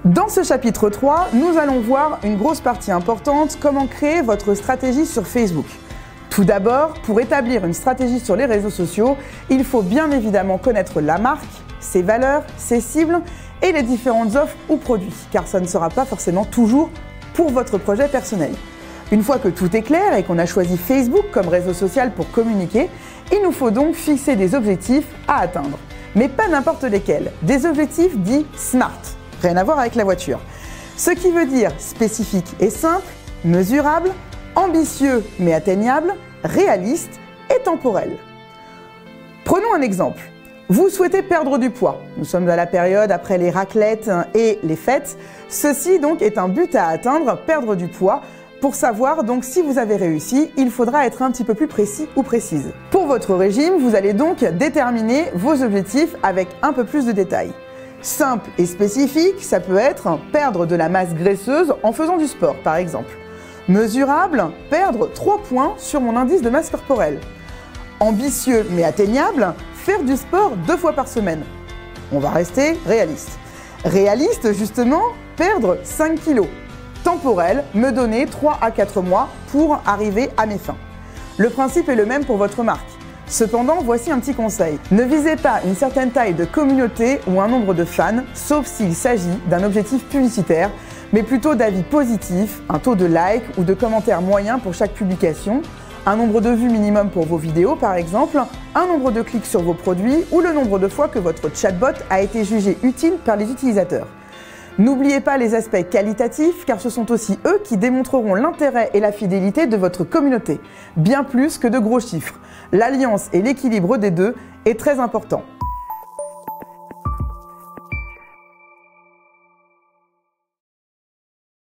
Dans ce chapitre 3, nous allons voir une grosse partie importante, comment créer votre stratégie sur Facebook. Tout d'abord, pour établir une stratégie sur les réseaux sociaux, il faut bien évidemment connaître la marque, ses valeurs, ses cibles et les différentes offres ou produits, car ça ne sera pas forcément toujours pour votre projet personnel. Une fois que tout est clair et qu'on a choisi Facebook comme réseau social pour communiquer, il nous faut donc fixer des objectifs à atteindre. Mais pas n'importe lesquels, des objectifs dits SMART. Rien à voir avec la voiture. Ce qui veut dire spécifique et simple, mesurable, ambitieux mais atteignable, réaliste et temporel. Prenons un exemple. Vous souhaitez perdre du poids. Nous sommes à la période après les raclettes et les fêtes. Ceci donc est un but à atteindre, perdre du poids. Pour savoir donc si vous avez réussi, il faudra être un petit peu plus précis ou précise. Pour votre régime, vous allez donc déterminer vos objectifs avec un peu plus de détails. Simple et spécifique, ça peut être perdre de la masse graisseuse en faisant du sport par exemple. Mesurable, perdre 3 points sur mon indice de masse corporelle. Ambitieux mais atteignable, faire du sport 2 fois par semaine. On va rester réaliste. Réaliste justement, perdre 5 kilos. Temporel, me donner 3 à 4 mois pour arriver à mes fins. Le principe est le même pour votre marque. Cependant, voici un petit conseil. Ne visez pas une certaine taille de communauté ou un nombre de fans, sauf s'il s'agit d'un objectif publicitaire, mais plutôt d'avis positifs, un taux de likes ou de commentaires moyens pour chaque publication, un nombre de vues minimum pour vos vidéos par exemple, un nombre de clics sur vos produits ou le nombre de fois que votre chatbot a été jugé utile par les utilisateurs. N'oubliez pas les aspects qualitatifs car ce sont aussi eux qui démontreront l'intérêt et la fidélité de votre communauté, bien plus que de gros chiffres. L'alliance et l'équilibre des deux est très important.